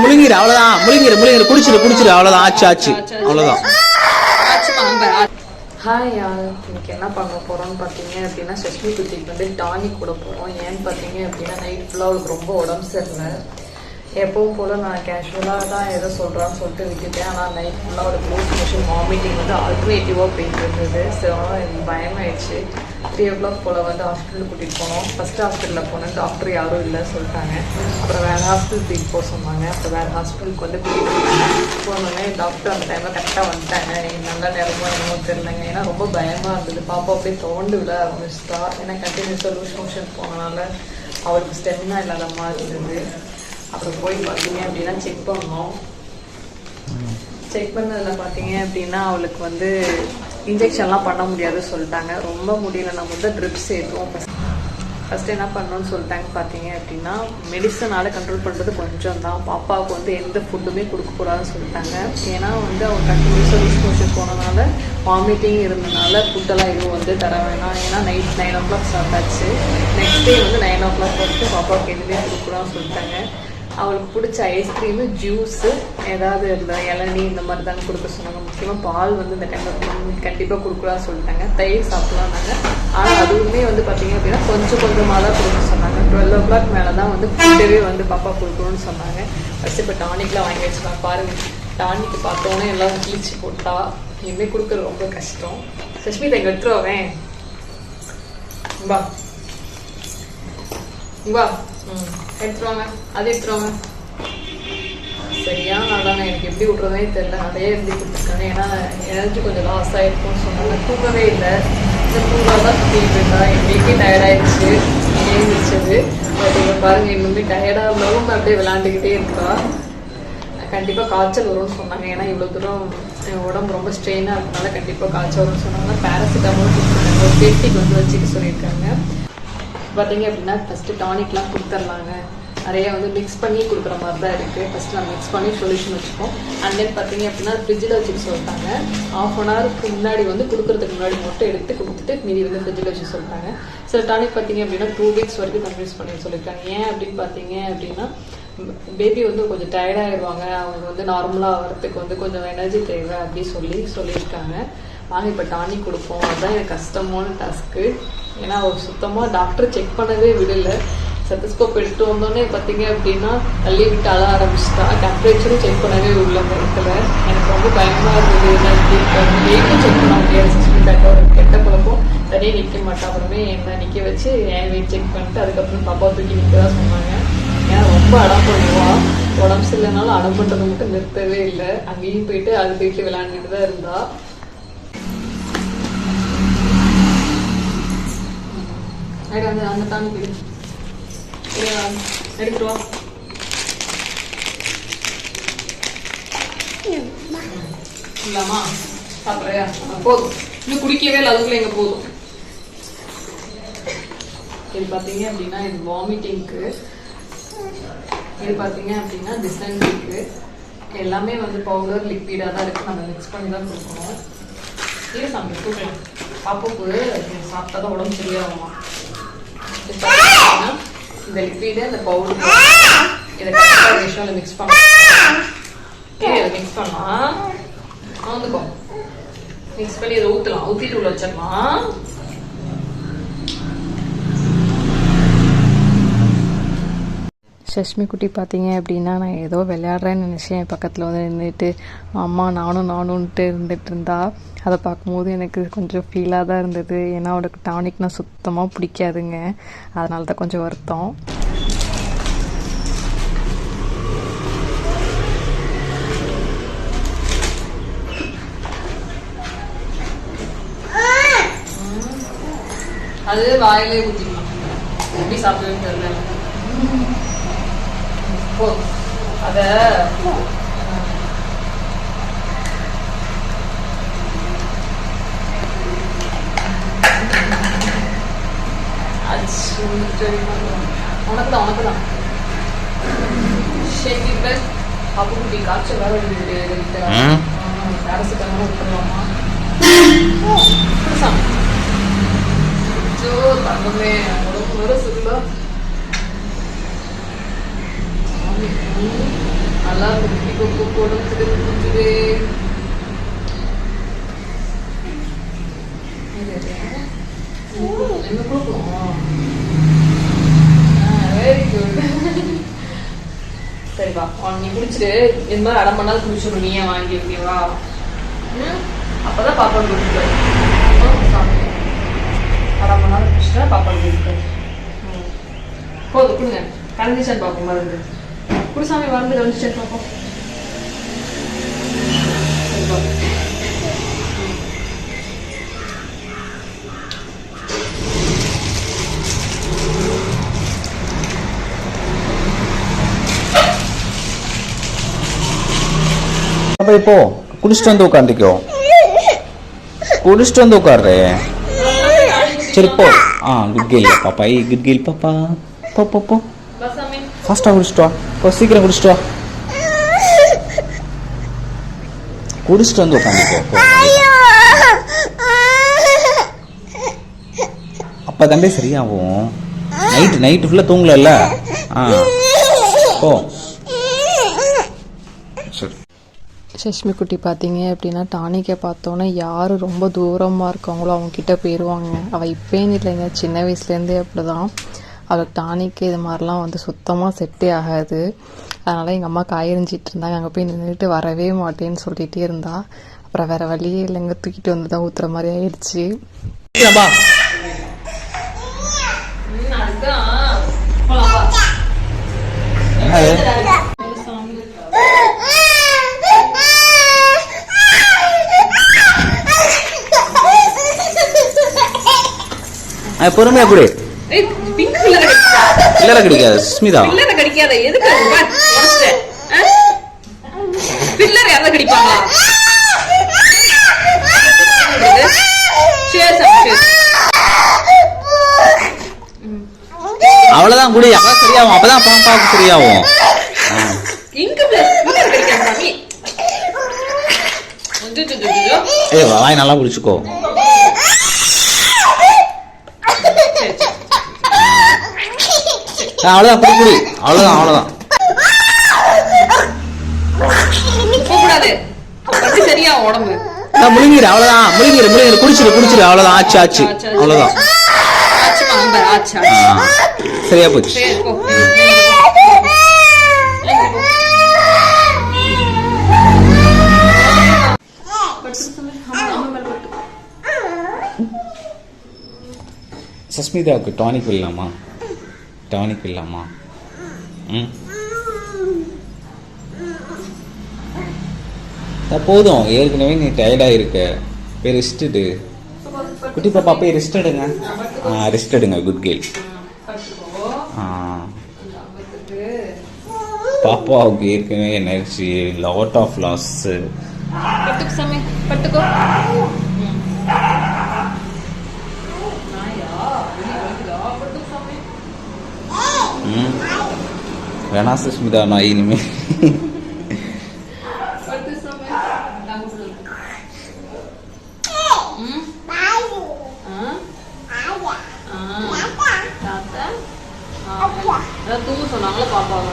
முழுங்கிரு அவ்வளவுதான். முழுங்கிரு குடிச்சிரு அவ்வளவுதான். ஆச்சு அவ்வளவுதான். ஹாய் யார், இன்னைக்கு என்ன பண்ண போகிறோம்னு பார்த்தீங்க அப்படின்னா சஷ்மி குட்டிக்கு வந்து டானிக் கூட போகிறோம். ஏன்னு பார்த்தீங்க அப்படின்னா நைட் ஃபுல்லாக அவளுக்கு ரொம்ப உடம்பு சரியில்லை. எப்பவும் போல் நான் கேஷுவலாக தான் எதோ சொல்கிறான்னு சொல்லிட்டு விட்டுட்டேன். ஆனால் நைட் ஃபுல்லாக அவளுக்கு லூஸ் மோஷன் வாமிட்டிங் வந்து ஆல்டர்னேட்டிவாக போயிட்டு இருந்தது. ஸோ எனக்கு பயமாயிடுச்சு. 3 o'clock போல் வந்து ஹாஸ்பிட்டலுக்கு கூட்டிகிட்டு போனோம். ஃபஸ்ட்டு ஹாஸ்பிட்டலில் போனேன், டாக்டர் யாரும் இல்லை சொல்லிட்டாங்க. அப்புறம் வேறு ஹாஸ்பிட்டல் தூக்கி போக சொன்னாங்க. அப்புறம் வேறு ஹாஸ்பிட்டலுக்கு வந்து கூட்டிகிட்டு போனோன்னே டாக்டர் அந்த டைமில் கரெக்டாக வந்துட்டாங்க. எனக்கு நல்ல நேரமோ என்னமோ தெரிலங்க. ஏன்னா ரொம்ப பயமாக இருந்தது. பாப்பா அப்படியே தோண்டு விட ஆரம்பிச்சிட்டா. ஏன்னா கண்டினியூஸாக லூஸ் மோஷன் போனனால அவளுக்கு ஸ்டெமினா இல்லாத மாதிரி இருந்தது. அப்புறம் போய் பார்த்தீங்க அப்படின்னா செக் பண்ணோம். செக் பண்ணதில் பார்த்தீங்க அப்படின்னா அவளுக்கு வந்து இன்ஜெக்ஷன்லாம் பண்ண முடியாது சொல்லிட்டாங்க. ரொம்ப முடியல, நம்ம வந்து ட்ரிப்ஸ் ஏற்றுவோம். ஃபஸ்ட்டு என்ன பண்ணணும்னு சொல்லிட்டாங்க பார்த்தீங்க அப்படின்னா மெடிசனால் கண்ட்ரோல் பண்ணுறது கொஞ்சம் தான். பாப்பாவுக்கு வந்து எந்த ஃபுட்டுமே கொடுக்கக்கூடாதுன்னு சொல்லிட்டாங்க. ஏன்னா வந்து அவங்க கண்டினியூஸாக லூஸ் மோஷன் போனதுனால வாமிட்டிங் இருந்ததுனால ஃபுட்டெல்லாம் எதுவும் வந்து தர வேணாம். ஏன்னா நைட் 9 o'clock ஸ்டார்ட் ஆச்சு. நெக்ஸ்ட் டே வந்து 9 o'clock வரைக்கும் பாப்பாவுக்கு எதுவுமே கொடுக்கக்கூடாதுன்னு சொல்லிட்டாங்க. அவளுக்கு பிடிச்ச ஐஸ்கிரீமு, ஜூஸு, ஏதாவது இந்த இளநீ இந்த மாதிரி தாங்க கொடுக்க சொன்னாங்க. முக்கியமாக பால் வந்து இந்த டைமில் கண்டிப்பாக கொடுக்கலான்னு சொல்லிட்டாங்க. தயிர் சாப்பிட்லான்னாங்க. ஆனால் அதுவுமே வந்து பார்த்திங்க அப்படின்னா கொஞ்சமாக தான் கொடுக்க சொன்னாங்க. 12 o'clock மேலே தான் வந்து ஃபுட்டவே வந்து பாப்பா கொடுக்கணும்னு சொன்னாங்க. ஃபஸ்ட்டு இப்போ டானிக்லாம் வாங்கி வச்சுக்கலாம். பாருங்கள், டானிக்கு பார்த்தோன்னே எல்லாம் கிழிச்சு போட்டா. இனிமேல் கொடுக்குறது ரொம்ப கஷ்டம். சஷ்மி இங்கே எடுத்துருவேன் வா வா. எடுத்துருவாங்க, அது எடுத்துருவாங்க. சரியா நல்லாங்க. எனக்கு எப்படி விட்றதே தெரியல. நிறைய எழுதி கொடுத்துருக்காங்க. ஏன்னா எனர்ஜி கொஞ்சம் லாஸ் ஆகிருக்கும்னு சொன்னாங்க. தூங்கவே இல்லை. இந்த தூங்காக தான் சுற்றிட்டு இருக்கா. எங்களுக்கே டயர்டாயிடுச்சு எழுந்திரிச்சது. பட் இவங்க பாருங்கள், இன்னுமே டயர்டாக இருந்தாலும் அப்படியே விளாண்டுக்கிட்டே இருக்கா. கண்டிப்பாக காய்ச்சல் வரும்னு சொன்னாங்க. ஏன்னா இவ்வளோ தூரம் உடம்பு ரொம்ப ஸ்ட்ரெயினாக இருக்கனால கண்டிப்பாக காய்ச்சல் வரும்னு சொன்னாங்க. பேராசிட்டமால் கொடுத்துருக்காங்க. ஒரு சேஃப்டிக்கு வந்து வச்சுக்க சொல்லியிருக்காங்க. பார்த்தீங்க அப்படின்னா ஃபஸ்ட்டு டானிக்லாம் கொடுத்துர்லாங்க. நிறைய வந்து மிக்ஸ் பண்ணி கொடுக்குற மாதிரி தான் இருக்குது. ஃபஸ்ட்டு நம்ம மிக்ஸ் பண்ணி சொல்யூஷன் வச்சுப்போம். அண்ட் தென் பார்த்தீங்க அப்படின்னா ஃப்ரிட்ஜில் வச்சுக்க சொல்லிட்டாங்க. 1/2 hour முன்னாடி வந்து கொடுக்குறதுக்கு முன்னாடி மட்டும் எடுத்து கொடுத்துட்டு மீதி வந்து ஃப்ரிட்ஜில் வச்சு சொல்லிட்டாங்க. சில டானிக் பார்த்தீங்க அப்படின்னா 2 weeks வரைக்கும் கன்வியூஸ் பண்ணி சொல்லியிருக்காங்க. ஏன் அப்படின்னு பார்த்தீங்க அப்படின்னா பேபி வந்து கொஞ்சம் டயர்டாகிடுவாங்க. அவங்க வந்து நார்மலாக வரத்துக்கு வந்து கொஞ்சம் எனர்ஜி தேவை அப்படின்னு சொல்லியிருக்காங்க. வாங்க இப்போ டானிக் கொடுப்போம். அதுதான் எனக்கு கஷ்டமான டாஸ்க்கு. ஏன்னா அவர் சுத்தமாக டாக்டர் செக் பண்ணவே விடலை. செத்தஸ்கோப் எடுத்து வந்தோடனே பார்த்தீங்க அப்படின்னா தள்ளி விட்டு அழ ஆரம்பிச்சிட்டா. டெம்பரேச்சரும் செக் பண்ணவே உள்ள அந்த இடத்துல. எனக்கு ரொம்ப பயமாக இருந்தது. வெயிட்டும் செக் பண்ண முடியாது. சிஸ்டர் ஒரு கெட்ட குழப்பம். சரியாக நிற்க மாட்டா. அப்புறமே என்ன நிற்க வச்சு என் வெயிட் செக் பண்ணிட்டு அதுக்கப்புறம் பாப்பா தூக்கி நிற்க தான் சொன்னாங்க. ஏன்னா ரொம்ப அடம் பண்ணுவா. உடம்பு சரியில்லைனாலும் அடம் பண்ணுறது மட்டும் நிறுத்தவே இல்லை. அங்கேயும் போயிட்டு அது போயிட்டு விளையாண்டுட்டு தான் இருந்தா. அந்த டானிக் எடுத்துருவா. இல்லாமா சாப்பிட்றியா? போதும், இன்னும் குடிக்கவே இல்லை. அதுக்குள்ள எங்க போதும். இது பார்த்தீங்க அப்படின்னா இது வாமிட்டிங்க்கு. இது பார்த்தீங்க அப்படின்னா டிசென்ட்ரிக்கு. எல்லாமே வந்து பவுடர் லிக்விடாக தான் இருக்குது. நம்ம மிக்ஸ் பண்ணி தான் கொடுக்கணும். இது சாமி கூப்பிடலாம். பாப்புக்கு சாப்பிட்டா தான் உடம்பு சரியாகுமா. இந்த லிக்விடு அந்த பவுடர் இதை கரெக்டாக ரேஷியோவில் மிக்ஸ் பண்ணலாம். இதை மிக்ஸ் பண்ணலாம். வந்துக்கோ. மிக்ஸ் பண்ணி இதை ஊற்றலாம். ஊற்றிட்டு உள்ள வச்சிடலாம். சஷ்மி குட்டி பார்த்தீங்க அப்படின்னா நான் ஏதோ விளையாடுறேன்னு நினச்சேன். என் பக்கத்தில் வந்து நின்றுட்டு அம்மா நானும்ன்ட்டு இருந்துகிட்டு இருந்தா. அதை பார்க்கும்போது எனக்கு கொஞ்சம் ஃபீலாக தான் இருந்தது. ஏன்னா அவளுக்கு டானிக்னா சுத்தமாக பிடிக்காதுங்க. அதனால தான் கொஞ்சம் வருத்தம். அது வாயிலே ஊற்றிக்கலாம். எப்படி சாப்பிடுன்னு தெரியல. அத உனக்குதான் அப்போ குட்டி காய்ச்சல் வேற பேராசிட்டமால் விட்டுருவாமா. தங்கமே உடம்பு வேற சொல்ல நல்லா குட்டி கொக்கு போடுறதுக்கு குடிச்சுது. என்ன கொடுக்கணும்? Very good. சரிப்பா, நீ குடிச்சிட்டு இந்த மாதிரி அரை மணி நேரம் குடிச்சிடணும். நீ ஏன் வாங்கி ஓகேவா? அப்பதான் பாப்பா குடிச்சு அரை மணி நேரம் குடிச்சிட்டா பாப்பா குடிச்சு போதும். கொடுங்க, கலந்துச்சான்னு பார்ப்போம். மருந்து குடிசாமி மருந்து கலந்துச்சான்னு பார்ப்போம். இப்போ குடிச்சிட்டு வந்து உட்காந்துக்கோ. குடிச்சிட்டு வந்து உட்கார்றே. சரி போ. குட் கேர்ள் பாப்பா. குட் கேர்ள் பாப்பா. போ போ போ. ஃபாஸ்டா குடிச்சிட்டு வா. போ, சீக்கிரம் குடிச்சிட்டு வா. குடிச்சிட்டு வந்து உட்காந்துக்கோ. அப்பா தாண்டே சரியாகும். நைட்டு ஃபுல்லாக தூங்கல. போ. சரி. சஷ்மி குட்டி பார்த்தீங்க அப்படின்னா டானிக்கை பார்த்தோன்னே யார் ரொம்ப தூரமாக இருக்கவங்களோ அவங்கக்கிட்ட போயிடுவாங்க. அவள் இப்போன்னு இல்லைங்க, சின்ன வயசுலேருந்தே அப்படி தான். அவள் டானிக்கு இது மாதிரிலாம் வந்து சுத்தமாக செட்டே ஆகாது. அதனால் எங்கள் அம்மா காயறிஞ்சிட்டு இருந்தாங்க. அங்கே போய் நின்றுட்டு வரவே மாட்டேன்னு சொல்லிகிட்டே இருந்தா. அப்புறம் வேறு வழியே இல்லைங்க, தூக்கிட்டு வந்து தான் ஊற்றுற மாதிரி ஆயிடுச்சு. பொறுமையா குடி. பிள்ளரை கடிக்காது ஸ்மிதா. பிள்ளரை கடிக்காத. எதுக்கு பிள்ளரை யாராவது கடிப்பாங்க? அவ்வளவுதான் குடி. அப்பதான் சரியாகும். அப்பதான் பாப்பாவுக்கு சரியாகும். வாய் நல்லா குடிச்சுக்கோ. அவ்வளவுதான் குடி குடி. அவ்வளவுதான். சரியா உடம்பு முழுங்கிடு. அவ்வளவுதான். முழுங்கிடு. குடிச்சிரு. அவ்வளவுதான். ஆச்சு. அவ்வளவுதான். சரியா போச்சு. சஸ்மிதாவுக்கு டானிக் இல்லாமா? போதும், ஏற்கனவே நீ டயர்டா இருக்க. போய் ரெஸ்ட் எடு குட்டி பாப்பா. போய் ரெஸ்ட் எடுங்க. ரெஸ்ட் எடுங்க. Good girl. பாப்பாவுக்கு ஏற்கனவே எனர்ஜி லாட் ஆஃப் லாஸ். வேணா சுஷ்மிதா நான் இனிமே தூங்க சொன்னாங்களா பாப்பாவை?